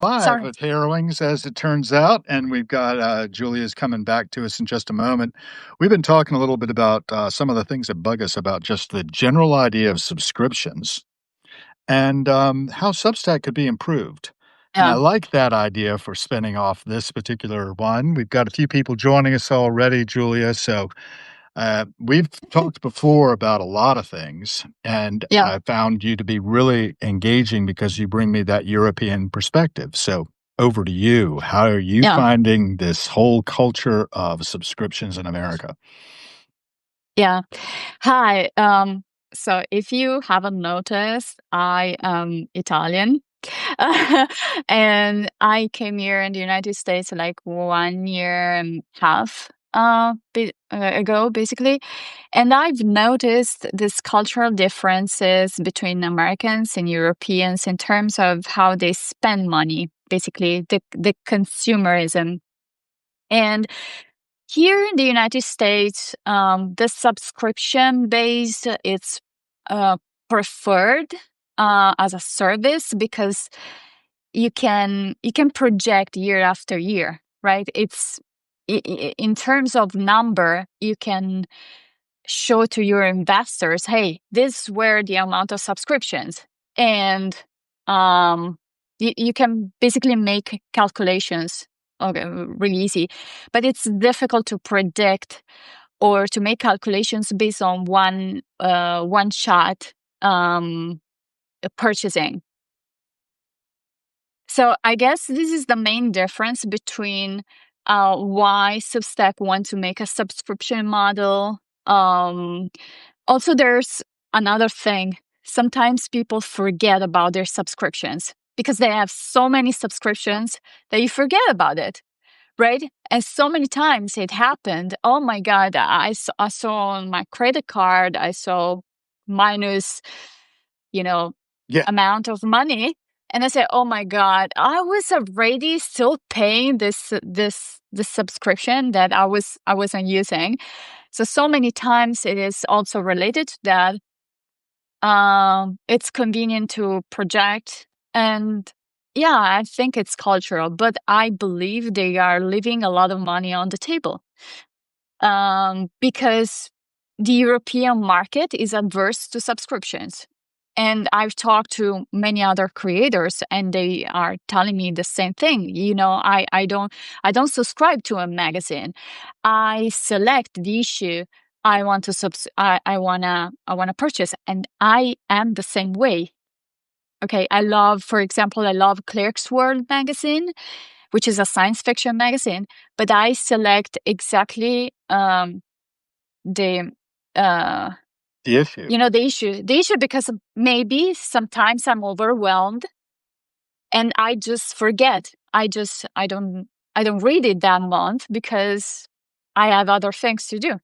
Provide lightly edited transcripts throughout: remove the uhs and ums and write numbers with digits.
Live Sorry. with Harrowings, as it turns out, and we've got Julia's coming back to us in just a moment. We've been talking a little bit about some of the things that bug us about just the general idea of subscriptions and how Substack could be improved. And I Yeah. like that idea for spinning off this particular one. We've got a few people joining us already, Julia. So we've talked before about a lot of things, and Yeah. I found you to be really engaging because you bring me that European perspective. So, over to you. How are you Yeah. finding this whole culture of subscriptions in America? Yeah. Hi. So if you haven't noticed, I am Italian. And I came here in the United States like 1 year and a half ago, basically. And I've noticed this cultural differences between Americans and Europeans in terms of how they spend money, basically the consumerism. And here in the United States, the subscription based it's uh, preferred as a service because you can project year after year, right? It's in terms of number, you can show to your investors, hey, this were the amount of subscriptions, and you can basically make calculations. Okay, really easy, but it's difficult to predict or to make calculations based on one shot purchasing. So I guess this is the main difference between why Substack want to make a subscription model. Also, there's another thing. Sometimes people forget about their subscriptions because they have so many subscriptions that you forget about it, right? And so many times it happened. Oh my God, I saw on my credit card, I saw minus, you know, Yeah. amount of money. And I said, oh my God, I was already still paying this subscription that I wasn't using. So many times it is also related to that. It's convenient to project, and yeah, I think it's cultural, but I believe they are leaving a lot of money on the table. Because the European market is adverse to subscriptions. And I've talked to many other creators and they are telling me the same thing. I don't subscribe to a magazine. I select the issue I wanna purchase, and I am the same way. Okay, for example, I love Clerk's World magazine, which is a science fiction magazine, but I select exactly the uh The issue. the issue because maybe sometimes I'm overwhelmed and I just forget. I don't read it that month because I have other things to do.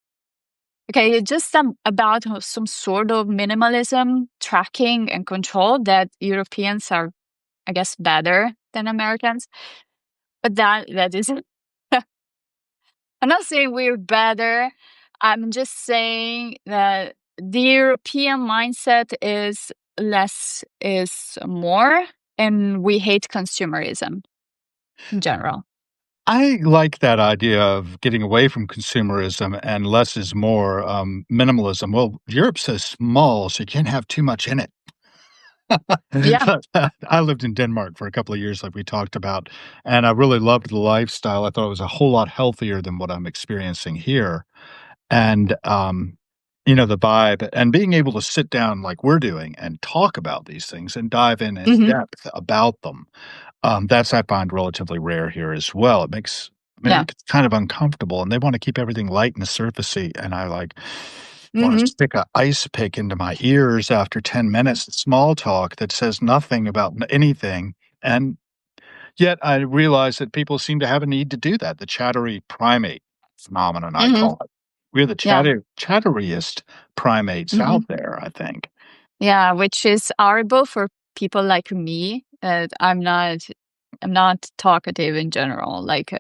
Okay, it's just about some sort of minimalism, tracking, and control that Europeans are, I guess, better than Americans. But that is I'm not saying we're better. I'm just saying that the European mindset is less is more, and we hate consumerism in general. I like that idea of getting away from consumerism and less is more, minimalism. Well, Europe's so small, so you can't have too much in it. Yeah. I lived in Denmark for a couple of years, like we talked about, and I really loved the lifestyle. I thought it was a whole lot healthier than what I'm experiencing here. And, the vibe and being able to sit down like we're doing and talk about these things and dive in Hmm. depth about them. That's I find relatively rare here as well. Yeah. It's kind of uncomfortable and they want to keep everything light and surfacey. And I like want to Hmm. stick a ice pick into my ears after 10 minutes of small talk that says nothing about anything. And yet I realize that people seem to have a need to do that. The chattery primate phenomenon, I Hmm. call it. We're the Yeah. chatteriest primates Hmm. out there, I think. Yeah, which is horrible for people like me. I'm not talkative in general. Like,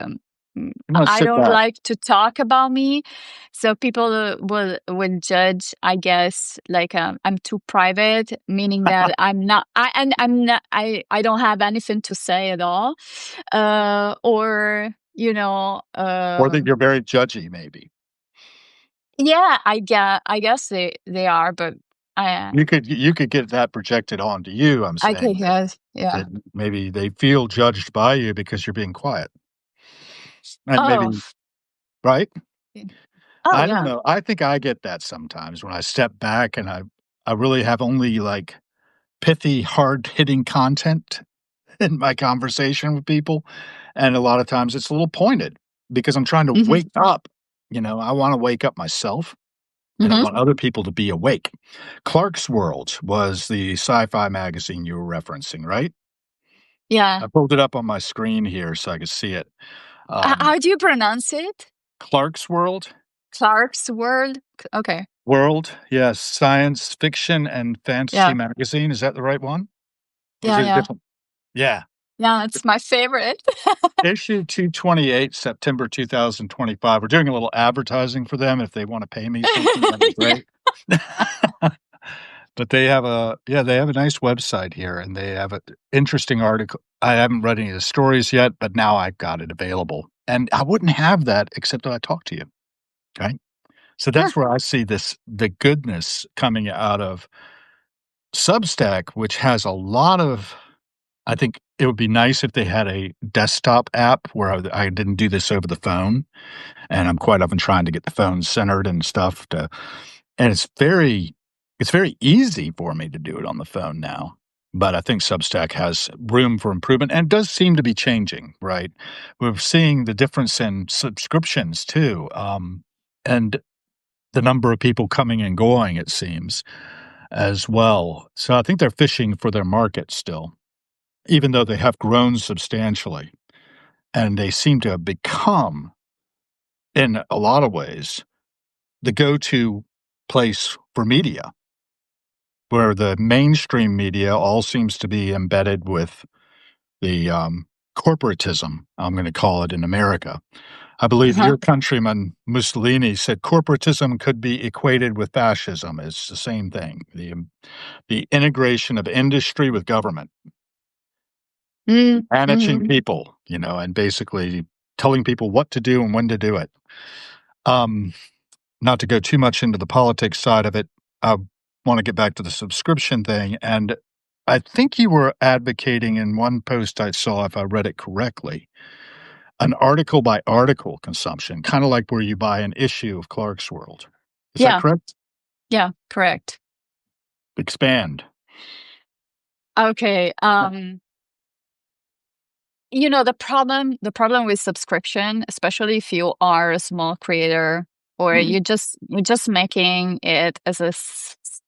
You wanna I sit don't back. like to talk about me, so people will judge. I guess like I'm too private, meaning that I'm not. I'm not. I don't have anything to say at all, or Or that you're very judgy, maybe. yeah. I guess they are, but I You could get that projected onto you, I'm I saying, guess that yeah. maybe they feel judged by you because you're being quiet, and Oh, maybe right? oh I don't yeah. know, I think I get that sometimes when I step back and I really have only, like, pithy, hard-hitting content in my conversation with people, and a lot of times it's a little pointed because I'm trying to Hmm. wake up, I wanna wake up myself, and I Hmm. want other people to be awake. Clark's World was the sci-fi magazine you were referencing, right? Yeah. I pulled it up on my screen here so I could see it. How do you pronounce it? Clark's World? Clark's World. Okay. Yes, science fiction and fantasy Yeah. magazine, is that the right one? Or is Yeah. it a Yeah. different Yeah. Yeah. It's my favorite. Issue 228, September 2025. We're doing a little advertising for them. If they wanna pay me something, that'd be Yeah. great. But they have a nice website here, and they have an interesting article. I haven't read any of the stories yet, but now I've got it available, and I wouldn't have that except that I talked to you, right? So Yeah. that's where I see the goodness coming out of Substack, which has a lot of I think it would be nice if they had a desktop app where I didn't do this over the phone, and I'm quite often trying to get the phone centered and stuff to and it's very easy for me to do it on the phone now, but I think Substack has room for improvement, and it does seem to be changing, right? We're seeing the difference in subscriptions too, and the number of people coming and going, it seems, as well. So I think they're fishing for their market still, even though they have grown substantially, and they seem to have become, in a lot of ways, the go-to place for media. Where the mainstream media all seems to be embedded with the, corporatism, I'm gonna call it in America. I believe Uh-huh. your countryman Mussolini said corporatism could be equated with fascism. It's the same thing, the integration of industry with government, Mm, managing mhm. people, and basically telling people what to do and when to do it. Um Not to go too much into the politics side of it, I wanna get back to the subscription thing, and I think you were advocating in one post I saw, if I read it correctly, an article by article consumption, kinda like where you buy an issue of Clark's World. Is that Yeah. correct? Yeah. Correct. Expand. Okay. The problem with subscription, especially if you are a small creator or Mhm. you're just making it as a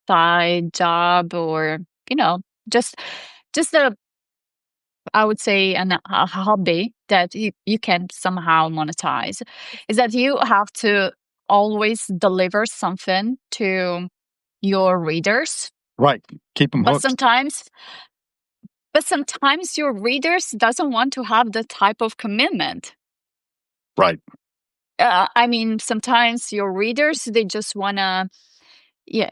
side job, or you know just just a I would say a hobby that you can somehow monetize, is that you have to always deliver something to your readers. Right. Keep them but hooked. sometimes but sometimes your readers doesn't want to have the type of commitment. Right. I mean, sometimes your readers, they just want to, yeah,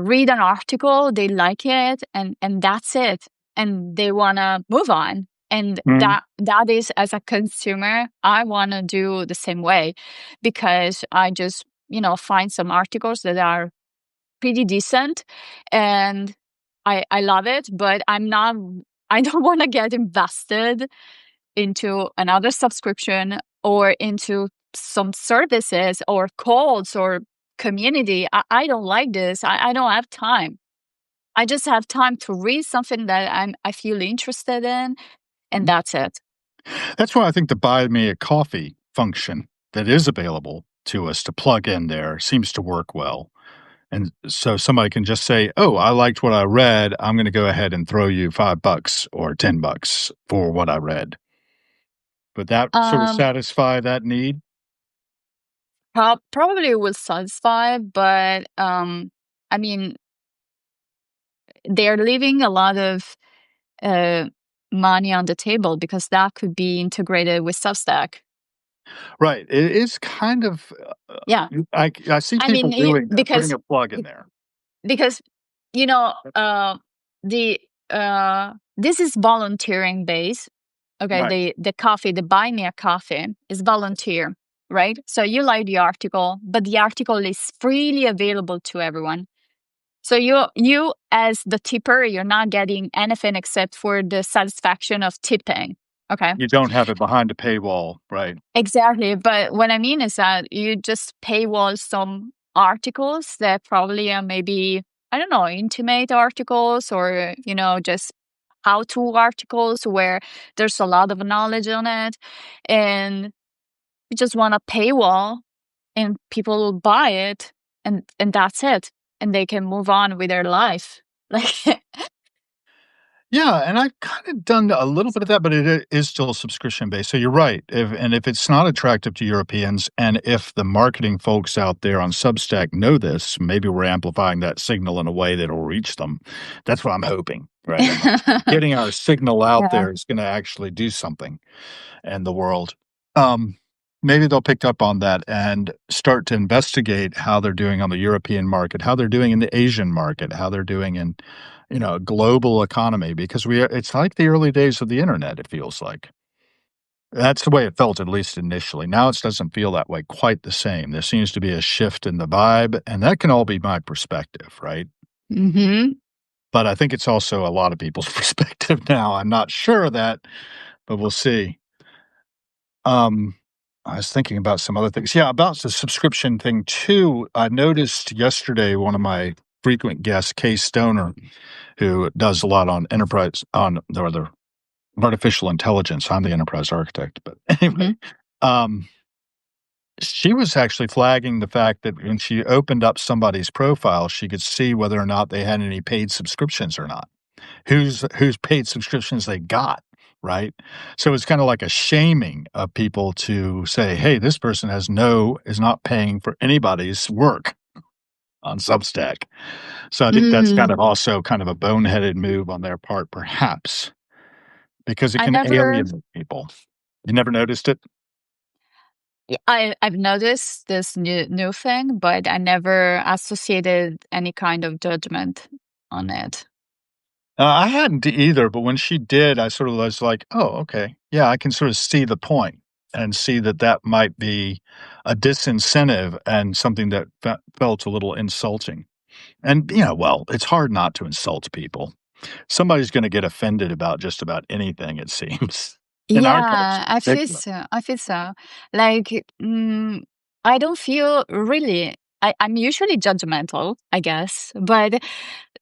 read an article, they like it, and that's it, and they want to move on. And Mhm. that is, as a consumer, I want to do the same way, because I just find some articles that are pretty decent, and I love it, but I don't want to get invested into another subscription or into some services or calls or community. I don't like this. I don't have time. I just have time to read something that I feel interested in, and Mhm. that's it. That's why I think the buy me a coffee function that is available to us to plug in there seems to work well. And so somebody can just say, "Oh, I liked what I read. I'm gonna go ahead and throw you $5 or $10 for what I read." Would that sort of Um, satisfy that need? Probably will satisfy, but I mean, they're leaving a lot of uh money on the table, because that could be integrated with Substack. Right. It is kind of, Yeah. I see I mean, people doing that, putting because a plug in there. because you know the this is volunteering based. Okay, Right. the coffee, the buy me a coffee is volunteer, right? So you like the article, but the article is freely available to everyone. So you as the tipper, you're not getting anything except for the satisfaction of tipping. Okay. You don't have it behind a paywall, right? Exactly. But what I mean is that you just paywall some articles that probably are maybe, I don't know, intimate articles or, just how to articles where there's a lot of knowledge on it. And you just want a paywall and people will buy it and that's it. And they can move on with their life. Like, Yeah, and I've kinda done a little bit of that, but it is still subscription based, so you're right. If it's not attractive to Europeans, and if the marketing folks out there on Substack know this, maybe we're amplifying that signal in a way that'll reach them. That's what I'm hoping, right? I'm like, getting our signal out yeah. there is gonna actually do something in the world. Um, Maybe they'll pick up on that and start to investigate how they're doing on the European market, how they're doing in the Asian market, how they're doing in, a global economy because it's like the early days of the internet, it feels like. That's the way it felt, at least initially. Now it doesn't feel that way quite the same. There seems to be a shift in the vibe, and that can all be my perspective, right? hmm But I think it's also a lot of people's perspective now. I'm not sure of that, but we'll see. Um, I was thinking about some other things. Yeah, about the subscription thing too. I noticed yesterday one of my frequent guests, Kay Stoner, who does a lot on enterprise on the artificial intelligence. I'm the enterprise architect, but anyway, hmm um, she was actually flagging the fact that when she opened up somebody's profile, she could see whether or not they had any paid subscriptions or not. Whose paid subscriptions they got, right? So it's kinda like a shaming of people to say, "Hey, this person is not paying for anybody's work on Substack." So I think that's kind mm of also kind of a boneheaded move on their part, perhaps, because it I can never alienate people. You never noticed it? Yeah, I've noticed this new thing, but I never associated any kind of judgment on it. I hadn't either, but when she did, I sort of was like, "Oh, okay. Yeah, I can sort of see the point and see that that might be a disincentive and something that felt a little insulting." And, well, it's hard not to insult people. Somebody's gonna get offended about just about anything, it seems, in our culture, Yeah, I feel particular. so. I feel so. Like, I don't feel really. I'm usually judgmental, I guess, but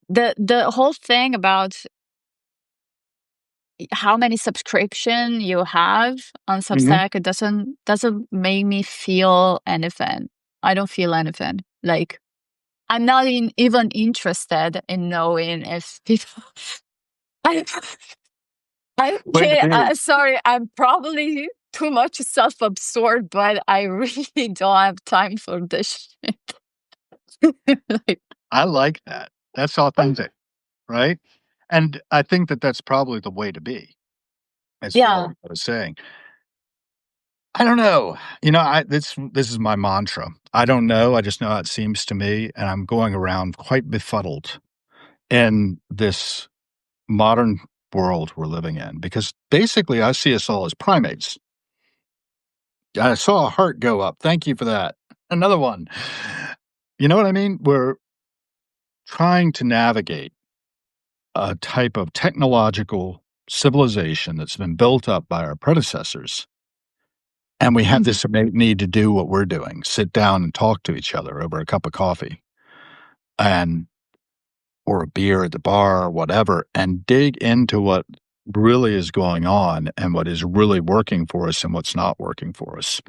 the whole thing about how many subscription you have on Mhm. Substack, it doesn't make me feel anything. I don't feel anything. Like I'm not even interested in knowing if people. I, Way to be. sorry, I'm probably too much self-absorbed, but I really don't have time for this shit. Like, I like that. That's authentic, right? And I think that that's probably the way to be, as far as yeah, I was saying. I don't know. This is my mantra. I don't know, I just know how it seems to me, and I'm going around quite befuddled in this modern world we're living in because basically I see us all as primates. I saw a heart go up. Thank you for that. Another one. You know what I mean? We're trying to navigate a type of technological civilization that's been built up by our predecessors. And we have mhm. this innate need to do what we're doing, sit down and talk to each other over a cup of coffee and or a beer at the bar or whatever, and dig into what really is going on and what is really working for us and what's not working for us.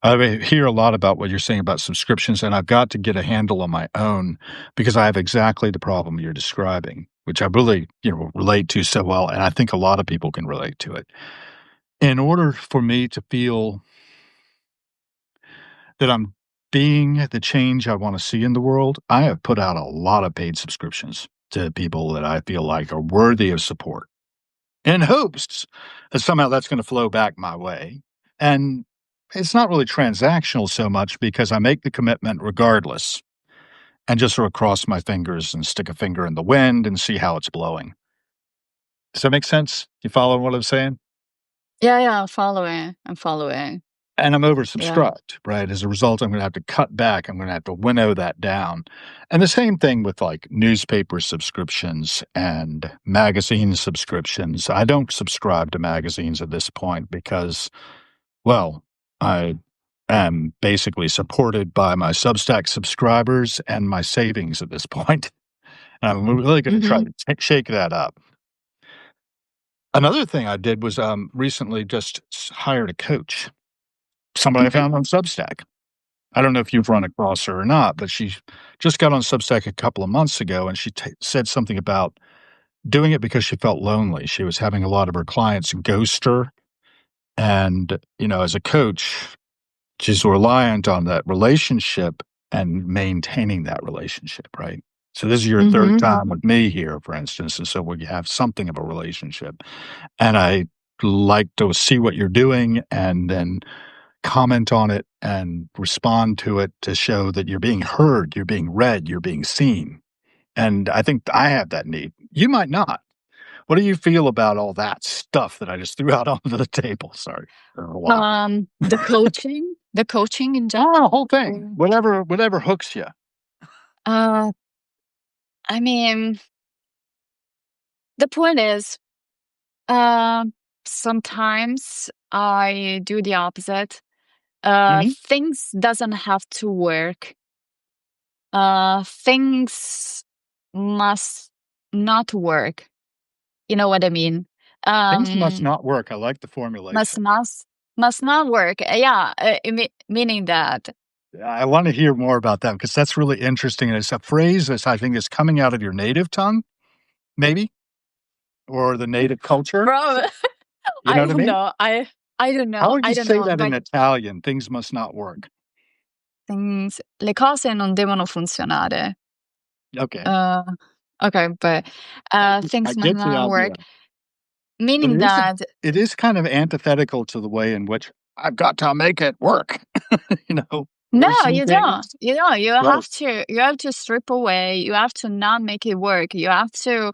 Hear a lot about what you're saying about subscriptions, and I've got to get a handle on my own because I have exactly the problem you're describing, which I really, relate to so well, and I think a lot of people can relate to it. In order for me to feel that I'm being the change I want to see in the world, I have put out a lot of paid subscriptions to people that I feel like are worthy of support in hopes that somehow that's going to flow back my way. And it's not really transactional so much because I make the commitment regardless and just sort of cross my fingers and stick a finger in the wind and see how it's blowing. Does that make sense? You follow what I'm saying? Yeah, yeah, I'm following. I'm following. And I'm Yeah. oversubscribed, right? As a result, I'm gonna have to cut back, I'm gonna have to winnow that down. And the same thing with, like, newspaper subscriptions and magazine subscriptions. I don't subscribe to magazines at this point because, well, I am basically supported by my Substack subscribers and my savings at this point. And I'm really gonna try Mhm. to shake that up. Another thing I did was, recently just hired a coach, somebody I Mhm. found on Substack. I don't know if you've run across her or not, but she just got on Substack a couple of months ago, and she said something about doing it because she felt lonely. She was having a lot of her clients ghost her, and, as a coach, she's reliant on that relationship and maintaining that relationship, right? So this is your 3rd Mhm. time with me here, for instance, and so we have something of a relationship, and I like to see what you're doing and then comment on it and respond to it to show that you're being heard, you're being read, you're being seen. And I think I have that need. You might not. What do you feel about all that stuff that I just threw out onto the table? Sorry. A lot. The coaching in general. Oh, the whole thing. Whatever hooks you. Uh, I mean, the point is, sometimes I do the opposite. Mhm. Things doesn't have to work. Things must not work. You know what I mean? Things must Um, not work. I like the must formulation. must must not work. Yeah, meaning that. I want to hear more about that because that's really interesting. And it's a phrase that I think is coming out of your native tongue, maybe, or the native culture. Bro, You know I what I don't mean? know. I don't How know. would you I don't say know. that in But Italian? Things must not work. le cose non devono funzionare. Okay. Uh, okay, but I things must get the not idea, work, but meaning that. it is kind of antithetical to the way in which I've got to make it work, No, or some you don't. things. You don't. Right. You have to strip away. You have to not make it work. You have to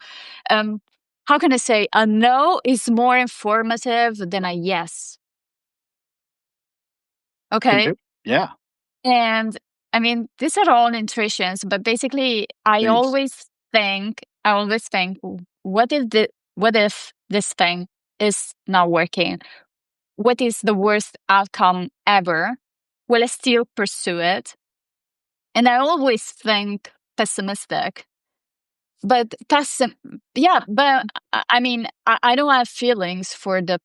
um how can I say, a no is more informative than a yes. Can Okay? do. Yeah, And I mean, these are all intuitions, but basically please. I always think, what if this thing is not working? What is the worst outcome ever? Will I still pursue it? And I always think pessimistic. But yeah, but I mean, I don't have feelings for the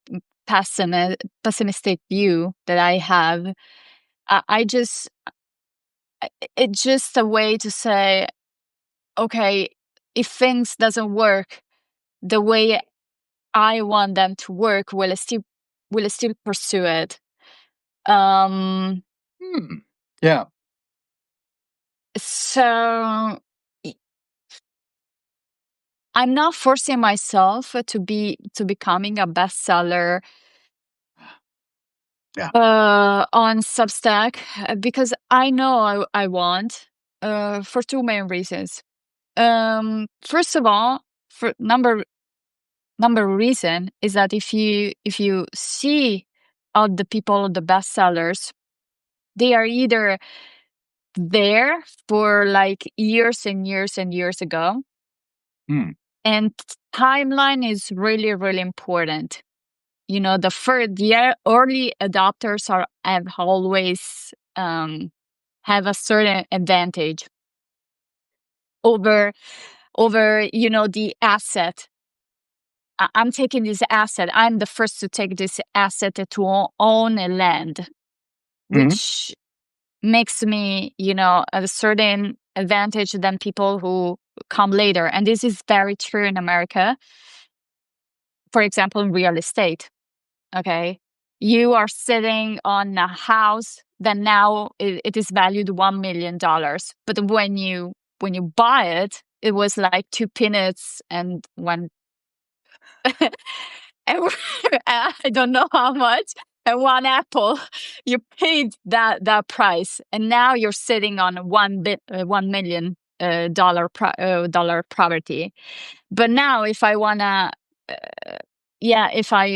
pessimistic view that I have. I just it's just a way to say, okay, if things doesn't work the way I want them to work, will I still pursue it? Um, Hmm. Yeah. so i- I'm not forcing myself to becoming a bestseller Yeah. on Substack, because I know I want, for two main reasons. First of all, for number reason is that if you see all the people, the bestsellers, they are either there for like years and years and years ago, Hmm. and timeline is really really important. The early adopters have always have a certain advantage over the asset. I'm taking this asset. I'm the first to take this asset to own a land, Mhm. which makes me, at a certain advantage than people who come later. And this is very true in America. For example, in real estate. Okay, you are sitting on a house that now it is valued $1 million, but when you buy it, it was like two peanuts and one. And I don't know how much. and one apple. You paid that price, and now you're sitting on $1 million dollar property. But now, if I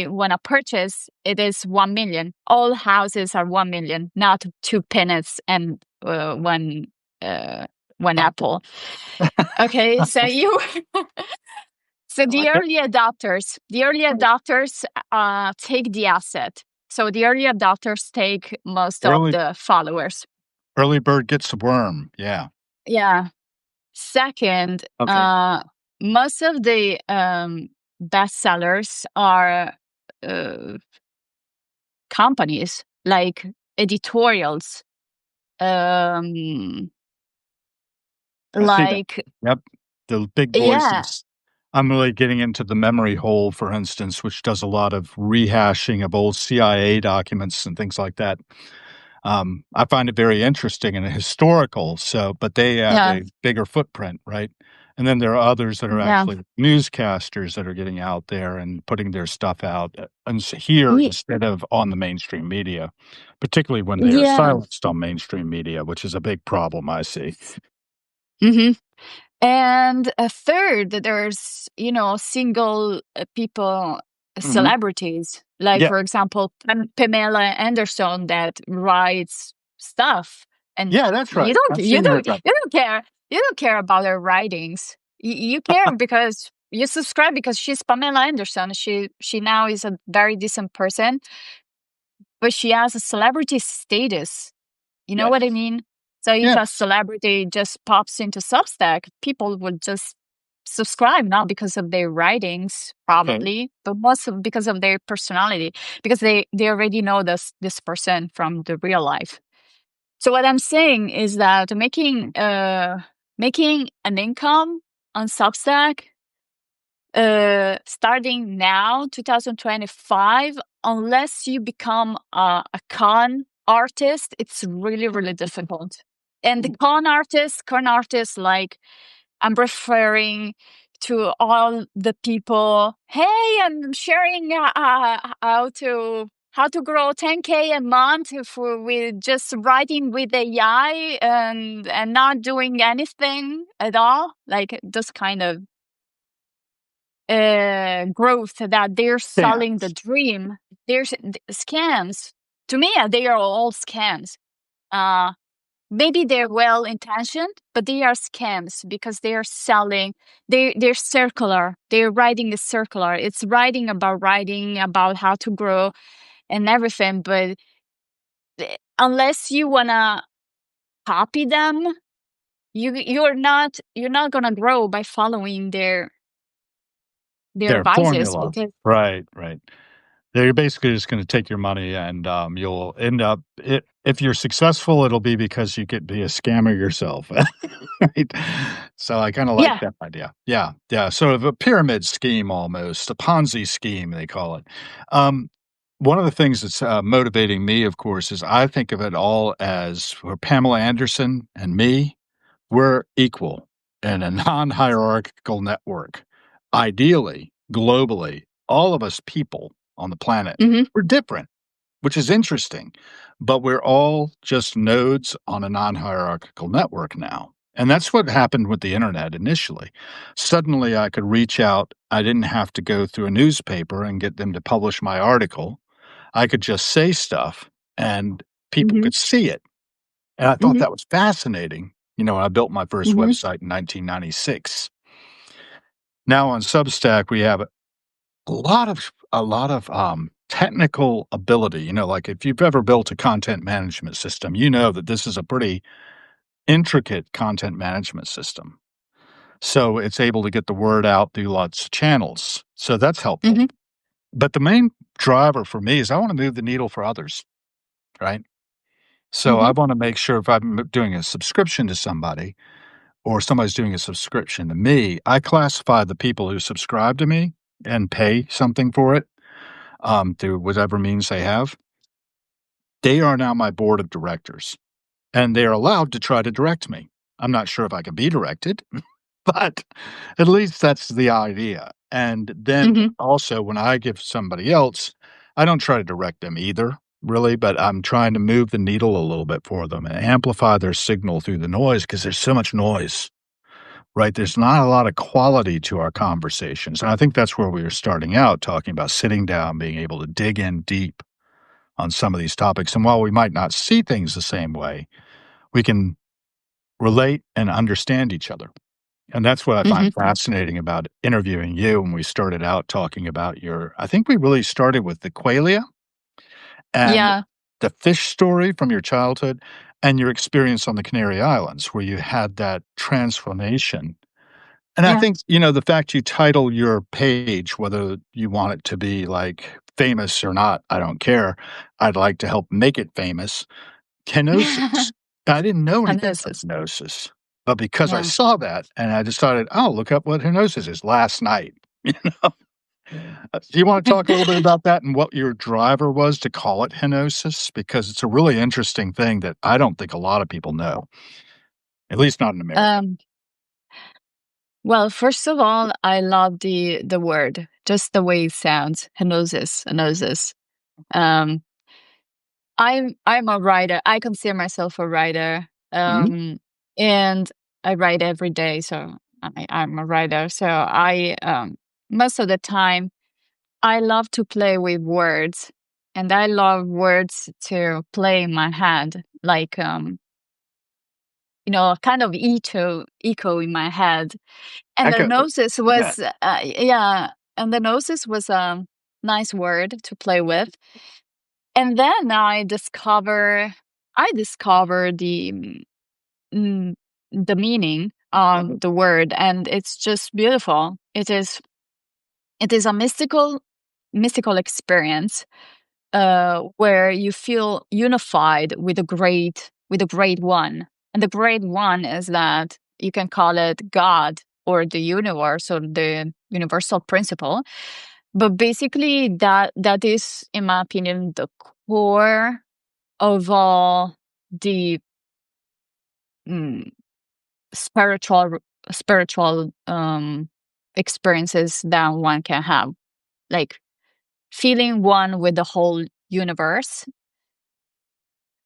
wanna purchase, it is 1 million. All houses are 1 million, not two peanuts and one apple. Okay, so you so I the like it. early adopters take the asset. So the early adopters take most of Early the followers. early bird gets the worm. Yeah. Yeah. Second, Okay. most of the bestsellers are uh, companies like editorials, um, I see that. like Yep. The big yeah, voices. I'm really getting into the memory hole, for instance, which does a lot of rehashing of old CIA documents and things like that. I find it very interesting and historical, so but they have yeah, a bigger footprint, right? And then there are others that are yeah, actually newscasters that are getting out there and putting their stuff out, here Ye- instead of on the mainstream media, particularly when they are yeah. silenced on mainstream media, which is a big problem I see. hmm And a third, there's, single people, Mhm. celebrities, like, Yeah. for example, Pamela Anderson that writes stuff. And Yeah, that's you right. don't, I've you seen her don't, stuff. you don't care. You don't care about her writings. You care because you subscribe because she's Pamela Anderson. She now is a very decent person, but she has a celebrity status. You know what I Yes. mean? So if a Yes. celebrity just pops into Substack, people would just subscribe, not because of their writings, Okay. probably, but because of their personality, because they already know this person from the real life. So what I'm saying is that making an income on Substack, starting now, 2025, unless you become a con artist, it's really, really difficult. And the con artists, like, I'm referring to all the people. Hey, I'm sharing how to grow 10K a month with just writing with AI and not doing anything at all. Like this kind of growth that they're selling the Dance. dream. There's scams. To me, they are all scams. Uh, Maybe they're well intentioned, but they are scams because they are selling. They're circular. They're writing is circular. It's writing about how to grow and everything. But unless you wanna copy them, you're not gonna grow by following their Their advices formula. because Right, right. They're basically just gonna take your money and, you'll end up if you're successful, it'll be because you could be a scammer yourself, right? So I kinda like yeah. that idea. Yeah, yeah, sort of a pyramid scheme almost, a Ponzi scheme, they call it. Um, One of the things that's, motivating me, of course, is I think of it all as for Pamela Anderson and me, we're equal in a non-hierarchical network. Ideally, globally, all of us people on the planet, hmm we're different, which is interesting, but we're all just nodes on a non-hierarchical network now. And that's what happened with the internet initially. Suddenly I could reach out. I didn't have to go through a newspaper and get them to publish my article. I could just say stuff and people hmm could see it. And I thought hmm that was fascinating. When I built my first hmm website in 1996. Now on Substack, we have a lot of technical ability. Like if you've ever built a content management system, you know that this is a pretty intricate content management system. So it's able to get the word out through lots of channels. So that's helpful. hmm But the main driver for me is I want to move the needle for others, right? So I hmm want to make sure if I'm doing a subscription to somebody or somebody's doing a subscription to me, I classify the people who subscribe to me and pay something for it through whatever means they have. They are now my board of directors, and they are allowed to try to direct me. I'm not sure if I can be directed, but at least that's the idea. And then hmm also, when I give somebody else, I don't try to direct them either, really, but I'm trying to move the needle a little bit for them and amplify their signal through the noise because there's so much noise, right? There's not a lot of quality to our conversations. And I think that's where we were starting out talking about sitting down, being able to dig in deep on some of these topics. And while we might not see things the same way, we can relate and understand each other. And that's what I find Mhm. fascinating about interviewing you when we started out talking about I think we really started with the qualia and Yeah, the fish story from your childhood and your experience on the Canary Islands where you had that transformation. And I yeah. think, the fact you title your page, whether you want it to be like famous or not, I don't care. I'd like to help make it famous. Kenosis. I didn't know anything about Hypnosis. kenosis, but because I Yeah. saw that and I decided, "Oh, look up what kenosis is," last night, you know? Do you wanna talk a little bit about that and what your driver was to call it kenosis? Because it's a really interesting thing that I don't think a lot of people know, at least not in America. Um, well, first of all, I love the word, just the way it sounds, hypnosis, hypnosis. Um, I'm a writer. I consider myself a writer, Mhm. and I write every day, so I'm a writer. So most of the time, I love to play with words, and I love words to play in my head, like, kind of echo in my head. And the Echo. gnosis Yeah. was, yeah, and the gnosis was a nice word to play with. And then I discover mm, the meaning of the word, and it's just beautiful. It is a mystical experience, where you feel unified with the great one. And the great one is that you can call it God or the universe or the universal principle. But basically that is, in my opinion, the core of all the mm, spiritual spiritual experiences that one can have. Like feeling one with the whole universe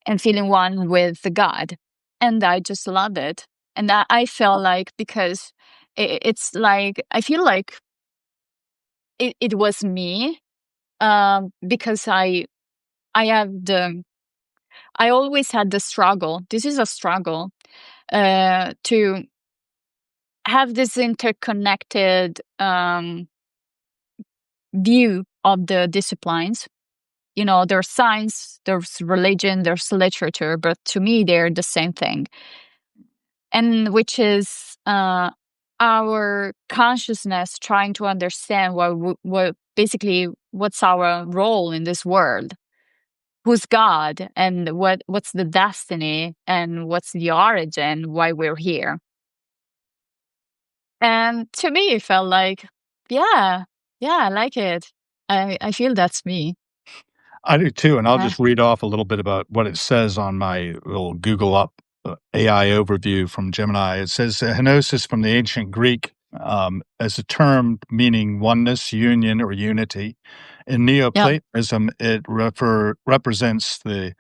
and feeling one with the God. And I just loved it. And I felt like, because it's like, I feel like it was me, because I have I always had the struggle. This is a struggle, to have this interconnected view of the disciplines. There's science, there's religion, there's literature, but to me, they're the same thing. And which is, our consciousness trying to understand what basically what's our role in this world, who's God, and what's the destiny, and what's the origin, why we're here. And to me, it felt like, yeah, yeah, I like it. I feel that's me. I do too, and I'll Uh, just read off a little bit about what it says on my little Google up AI overview from Gemini. It says "Henosis" from the ancient Greek, as a term meaning oneness, union, or unity. In yeah. Neoplatonism, it represents the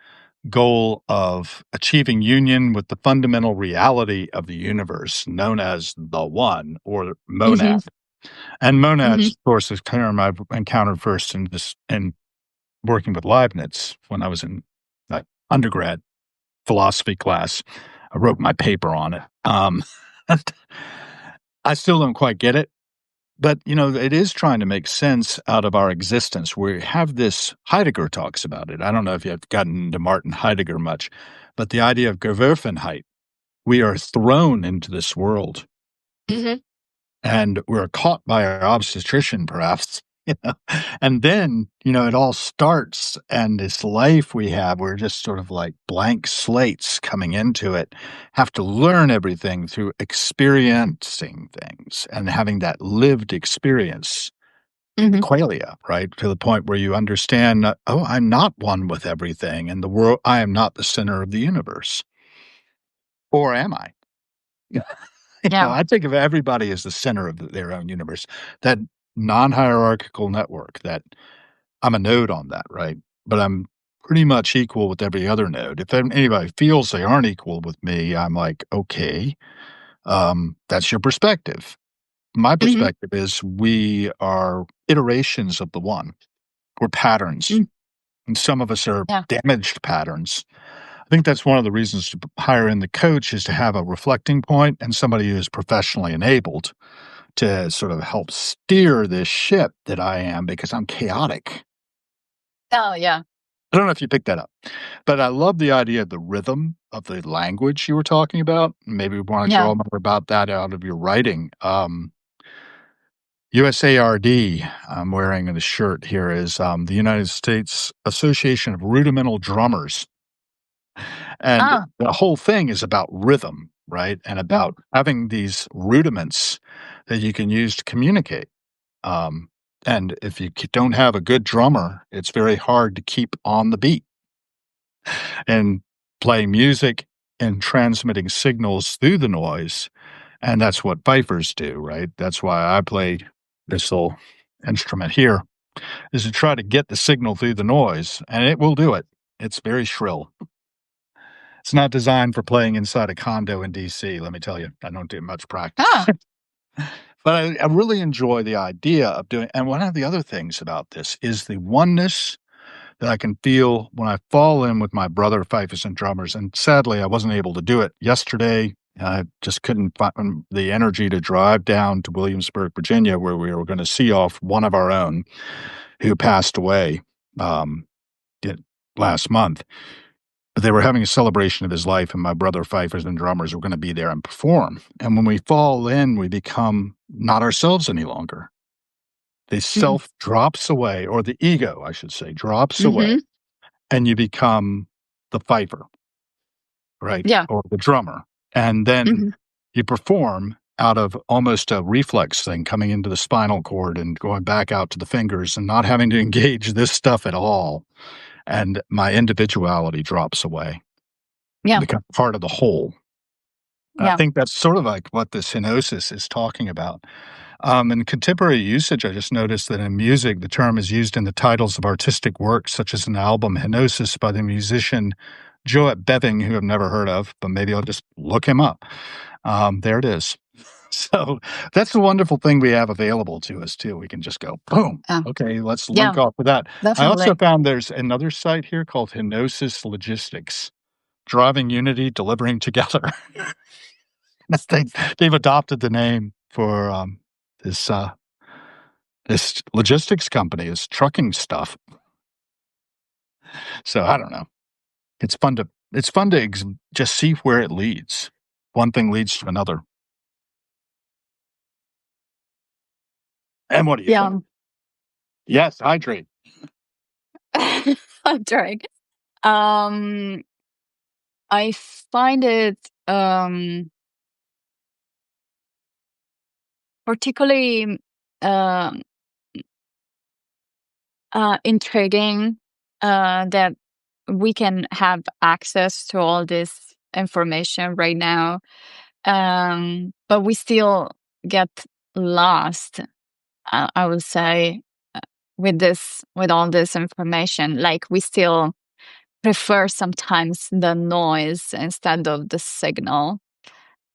goal of achieving union with the fundamental reality of the universe, known as the One or monad. Hmm. And monads, Hmm. of course, is a term I've encountered first in working with Leibniz when I was in undergrad philosophy class. I wrote my paper on it. And I still don't quite get it, but it is trying to make sense out of our existence. We have this. Heidegger talks about it. I don't know if you've gotten into Martin Heidegger much, but the idea of Geworfenheit. We are thrown into this world Hmm. and we're caught by our obstetrician, perhaps. And then, it all starts, and this life we have, we're just sort of like blank slates coming into it, have to learn everything through experiencing things and having that lived experience, the Hmm. qualia, right? To the point where you understand, oh, I'm not one with everything, and the world, I am not the center of the universe. Or am I? Yeah. I think of everybody as the center of their own universe. That non-hierarchical network, that I'm a node on that, right? But I'm pretty much equal with every other node. If anybody feels they aren't equal with me, I'm like, okay, that's your perspective. My Mhm. perspective is we are iterations of the one. We're patterns, Mm. and some of us are Yeah. damaged patterns. I think that's one of the reasons to hire in the coach is to have a reflecting point and somebody who is professionally enabled to sort of help steer this ship that I am because I'm chaotic. Oh, yeah. I don't know if you picked that up, but I love the idea of the rhythm of the language you were talking about. Maybe we want to Yeah. draw more about that out of your writing. USARD, I'm wearing a shirt here, is the United States Association of Rudimental Drummers. And Ah, the whole thing is about rhythm, right? And yeah. about having these rudiments that you can use to communicate. Um, and if you don't have a good drummer, it's very hard to keep on the beat and playing music and transmitting signals through the noise. And that's what fifers do, right? That's why I play this little instrument here is to try to get the signal through the noise, and it will do it. It's very shrill. It's not designed for playing inside a condo in DC, let me tell you. I don't do much practice. Ah, But I really enjoy the idea of doing and one of the other things about this is the oneness that I can feel when I fall in with my brother fifers and drummers, and sadly, I wasn't able to do it yesterday. I just couldn't find the energy to drive down to Williamsburg, Virginia, where we were gonna see off one of our own who passed away, um, did last month. But they were having a celebration of his life, and my brother fifers and drummers were gonna be there and perform. And when we fall in, we become not ourselves any longer. The mm, self drops away, or the ego, I should say, drops away, mhm. and you become the fifer, right? Yeah. Or the drummer. And then Mhm. you perform out of almost a reflex thing coming into the spinal cord and going back out to the fingers and not having to engage this stuff at all. And my individuality drops away, Yeah. become part of the whole. I Yeah. think that's sort of like what the Henosis is talking about. In contemporary usage, I just noticed that in music, the term is used in the titles of artistic works, such as an album, Henosis, by the musician Joet Beving, who I've never heard of, but maybe I'll just look him up. There it is. So that's the wonderful thing we have available to us, too. We can just go, boom. Yeah. Okay, let's link Yeah. off with that. I also Definitely. found there's another site here called Henosis Logistics, driving unity, delivering together. They've adopted the name for this this logistics company, is trucking stuff. So I don't know. It's fun to just see where it leads. One thing leads to another. And what do you think? Yeah. Yes, hydrate. I'm trying. Um, I find it particularly um intriguing that we can have access to all this information right now, but we still get lost. I would say with all this information, like we still prefer sometimes the noise instead of the signal.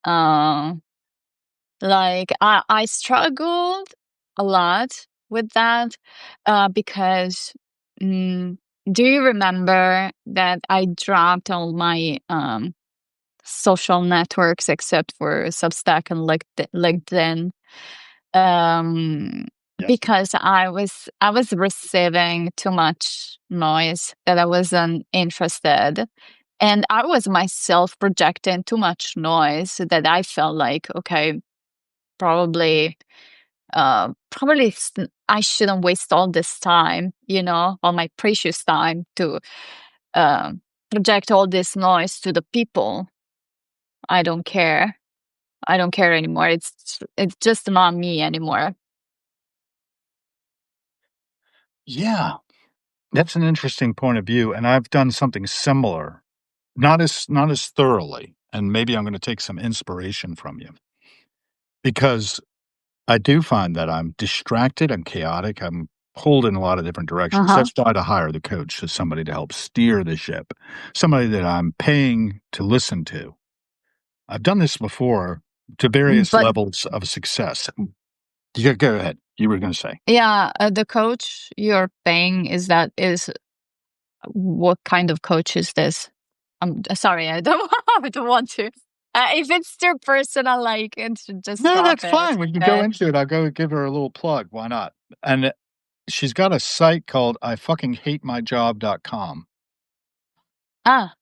Uh, like I struggled a lot with that because mm, do you remember that I dropped all my social networks except for Substack and LinkedIn um, Yes. because I was receiving too much noise that I wasn't interested, and I was myself projecting too much noise that I felt like okay, probably I shouldn't waste all this time, all my precious time to project all this noise to the people. I don't care. I don't care anymore. It's just not me anymore. Yeah, that's an interesting point of view, and I've done something similar, not as thoroughly, and maybe I'm gonna take some inspiration from you because I do find that I'm distracted, I'm chaotic, I'm pulled in a lot of different directions. Uh-huh. That's why to hire the coach is somebody to help steer the ship, somebody that I'm paying to listen to. I've done this before to various But levels of success. You go ahead. You were going to say. yeah, the coach you're paying is what kind of coach is this? I'm sorry, I don't I don't want to. If it's too personal, like, it's just No, stop that's it. fine. We can go Uh, into it. I'll go give her a little plug. Why not? And she's got a site called I fucking hate my job.com. ah,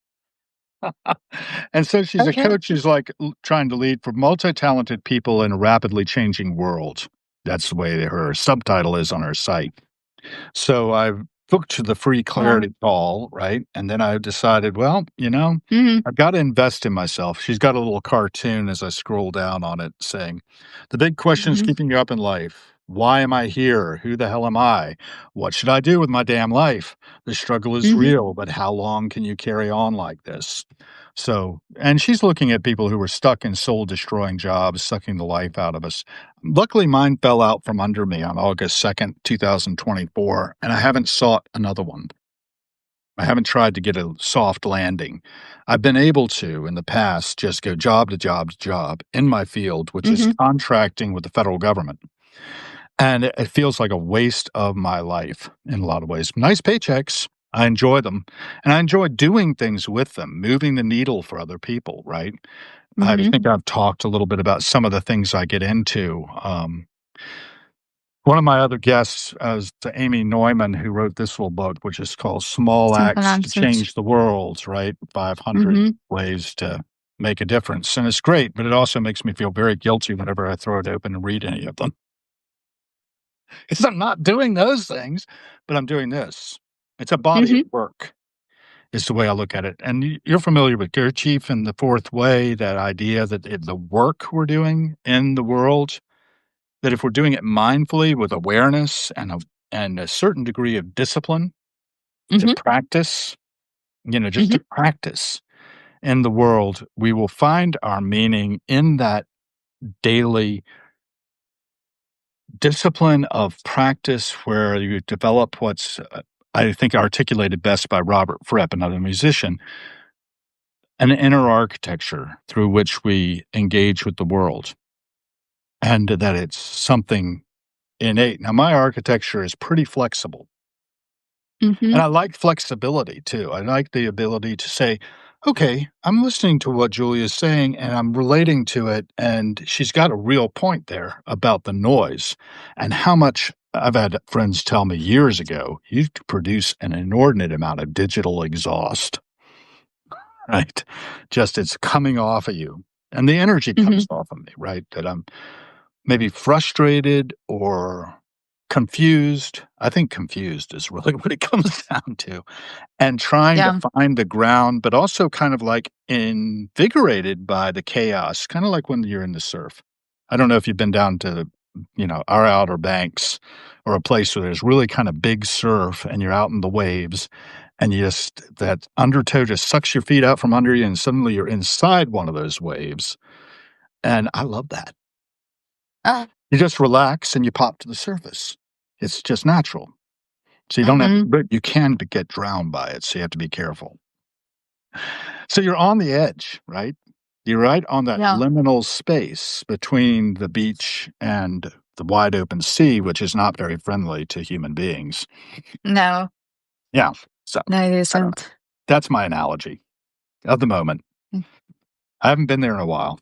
And so she's a okay. coach who's like trying to lead for multi-talented people in a rapidly changing world. That's the way her subtitle is on her site. So I booked the free Wow. clarity call, right? And then I decided, well, Mhm, I've got to invest in myself. She's got a little cartoon as I scroll down on it saying, the big questions mhm, keeping you up in life. Why am I here? Who the hell am I? What should I do with my damn life? The struggle is mhm, real, but how long can you carry on like this? So, and she's looking at people who were stuck in soul destroying jobs, sucking the life out of us. Luckily, mine fell out from under me on August 2nd, 2024, and I haven't sought another one. I haven't tried to get a soft landing. I've been able to, in the past, just go job to job to job in my field, which is mhm, contracting with the federal government. And it feels like a waste of my life in a lot of ways. Nice paychecks. I enjoy them. And I enjoy doing things with them, moving the needle for other people, right? I mhm. think I've talked a little bit about some of the things I get into. One of my other guests is Amy Neumann, who wrote this little book, which is called Small Simple Acts to answers. Change the World, right? 500 Mhm. ways to make a difference. And it's great, but it also makes me feel very guilty whenever I throw it open and read any of them. Because I'm not doing those things, but I'm doing this. It's a body of Mhm, work, is the way I look at it. And you're familiar with Gurdjieff and the fourth way, that idea that the work we're doing in the world, that if we're doing it mindfully with awareness and a certain degree of discipline to mhm, practice, just mhm, to practice in the world, we will find our meaning in that daily discipline of practice where you develop what's, I think, articulated best by Robert Fripp, another musician, an inner architecture through which we engage with the world, and that it's something innate. Now, my architecture is pretty flexible. And mhm. I like flexibility too. I like the ability to say, okay, I'm listening to what Julia's saying and I'm relating to it. And she's got a real point there about the noise and how much I've had friends tell me years ago, you produce an inordinate amount of digital exhaust, right? Just it's coming off of you. And the energy comes Mhm. off of me, right? That I'm maybe frustrated or confused. I think confused is really what it comes down to, and trying to Yeah. find the ground, but also kind of like invigorated by the chaos, kind of like when you're in the surf. I don't know if you've been down to, our Outer Banks or a place where there's really kind of big surf and you're out in the waves and that undertow just sucks your feet out from under you and suddenly you're inside one of those waves. And I love that. Ah, You just relax and you pop to the surface. It's just natural. So you don't have, mhm. but you can get drowned by it. So you have to be careful. So you're on the edge, right? You're right on that Yeah. liminal space between the beach and the wide open sea, which is not very friendly to human beings. No, Yeah. So no, it I don't know. isn't. That's my analogy of the moment. Mm. I haven't been there in a while.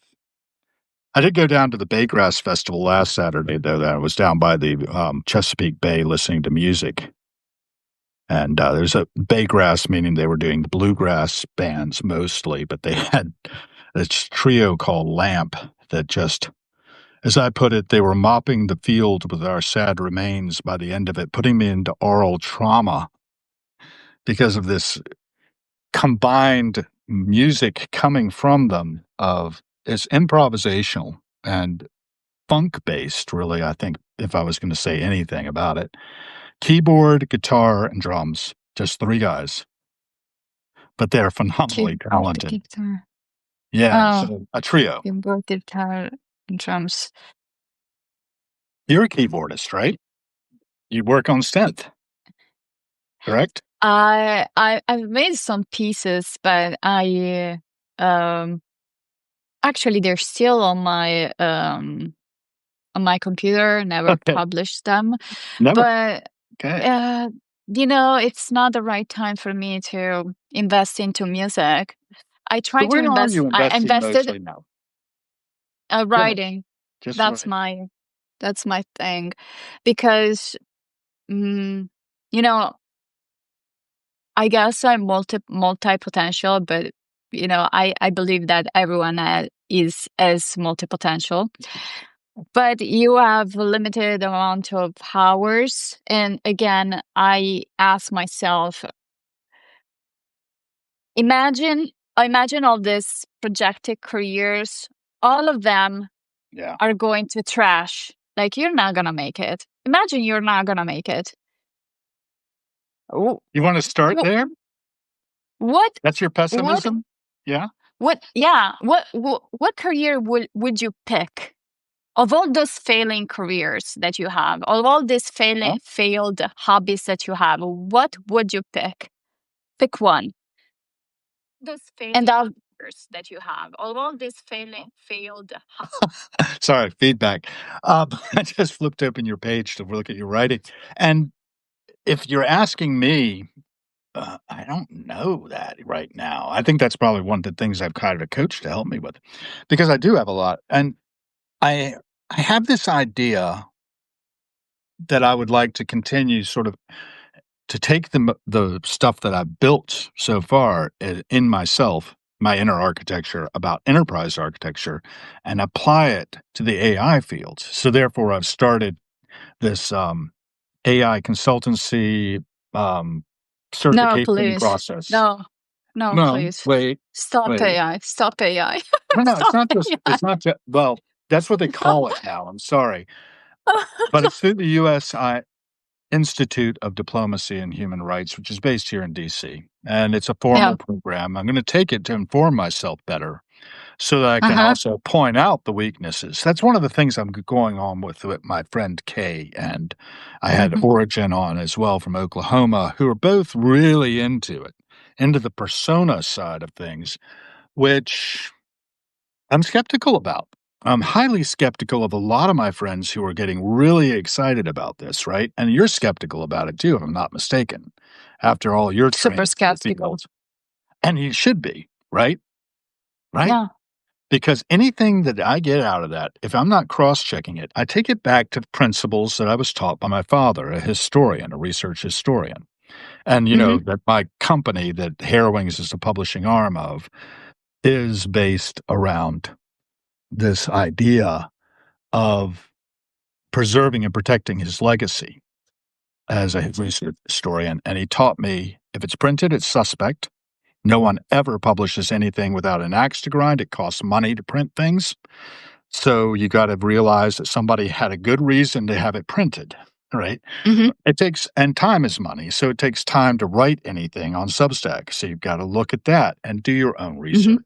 I did go down to the Baygrass Festival last Saturday, though. That I was down by the Chesapeake Bay listening to music. And there's a Baygrass, meaning they were doing bluegrass bands mostly, but they had this trio called Lamp that just, as I put it, they were mopping the field with our sad remains by the end of it, putting me into oral trauma because of this combined music coming from them of it's improvisational and funk based, really, I think, if I was going to say anything about it. Keyboard, guitar, and drums. Just three guys, but they're phenomenally Keyboard, talented. guitar. Yeah, Oh, so a trio. keyboard, guitar, drums. You're a keyboardist, right? You work on synth, correct? I've made some pieces, but um actually they're still on my computer, never Okay. published them. Never. But Okay. uh it's not the right time for me to invest into music. I So try to where are invest you I investing invested mostly now? Yeah, writing. just That's right. my thing because mm, you know, I guess I'm multi-potential, but I believe that everyone is as multi-potential. But you have a limited amount of hours, and again, I ask myself, imagine imagine all these projected careers, all of them Yeah. are going to trash. Like you're not gonna make it. Imagine you're not gonna make it. Wh- You wanna start wh- there? What That's your what pessimism? Yeah? what career would you pick? Of all those failing careers that you have, of all these Huh? failed hobbies that you have, what would you pick? Pick one. Those And failing careers that you have, of all these failed sorry, feedback. I just flipped open your page to look at your writing, and if you're asking me, I don't know that right now. I think that's probably one of the things I've hired a coach to help me with, because I do have a lot, and I I have this idea that I would like to continue sort of to take the stuff that I've built so far in myself, my inner architecture about enterprise architecture, and apply it to the AI field. So therefore, I've started this AI consultancy um, No, certification please. process. No, no, No, please. wait, Stop wait. AI. Stop AI. No, no, it's Stop not just. AI. It's not just. Well, that's what they call it now. I'm sorry, but it's through the U.S. Institute of Diplomacy and Human Rights, which is based here in DC. And it's a Yeah. formal program. I'm going to take it to inform myself better so that I can Uh-huh. also point out the weaknesses. That's one of the things I'm going on with my friend Kay. And I had Mhm. Origin on as well from Oklahoma, who are both really into it, into the persona side of things, which I'm skeptical about. I'm highly skeptical of a lot of my friends who are getting really excited about this, right? And you're skeptical about it too, if I'm not mistaken, after all your Super training in the skeptical. field. And you should be, right? Right? Yeah. Because anything that I get out of that, if I'm not cross checking it, I take it back to the principles that I was taught by my father, a historian, a research historian. And, Mhm. that my company, that Harrowings is the publishing arm of, is based around this idea of preserving and protecting his legacy as a research historian. And he taught me if it's printed, it's suspect. No one ever publishes anything without an axe to grind. It costs money to print things. So you got to realize that somebody had a good reason to have it printed, right? Mhm. It takes, and time is money. So it takes time to write anything on Substack. So you've got to look at that and do your own Mhm. research.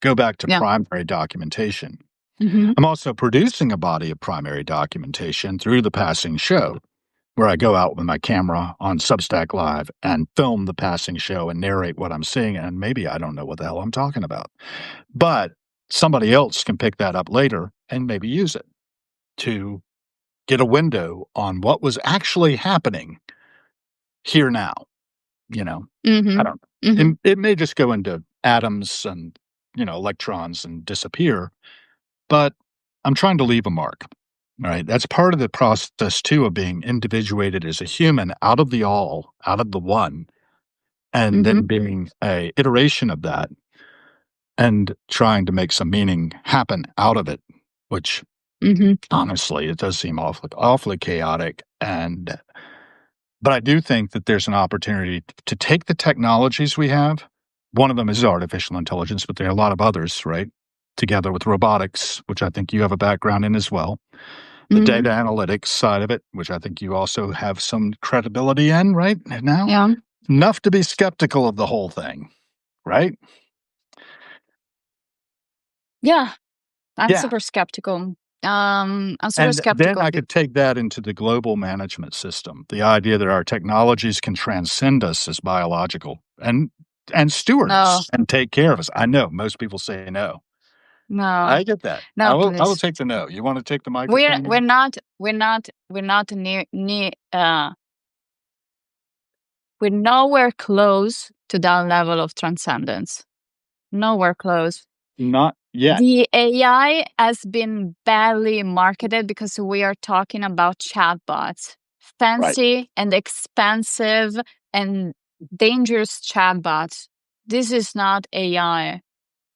Go back to Yeah. primary documentation. Mhm. I'm also producing a body of primary documentation through the passing show, where I go out with my camera on Substack Live and film the passing show and narrate what I'm seeing. And maybe I don't know what the hell I'm talking about, but somebody else can pick that up later and maybe use it to get a window on what was actually happening here now. You know, I Mhm. don't Mhm. it may just go into atoms and, electrons and disappear, but I'm trying to leave a mark. Right. That's part of the process too of being individuated as a human out of the all, out of the one, and Mhm. then being a iteration of that and trying to make some meaning happen out of it, which Mhm. honestly, it does seem awfully chaotic. But I do think that there's an opportunity to take the technologies we have. One of them is artificial intelligence, but there are a lot of others, right? Together with robotics, which I think you have a background in as well, the Mhm. data analytics side of it, which I think you also have some credibility in right now, Yeah. enough to be skeptical of the whole thing, right? Yeah. I'm Yeah. super skeptical. I'm sort of And then skeptical. I could take that into the global management system, the idea that our technologies can transcend us as biological and steward No, us and take care of us. I know most people say no. no, I get that. no, I will please. take the no. You wanna take the We're microphone we're here? not we're not we're not near we're nowhere close to that level of transcendence. Nowhere close. Not yet. The AI has been badly marketed because we are talking about chatbots, Right. fancy and expensive and dangerous chatbots. This is not AI.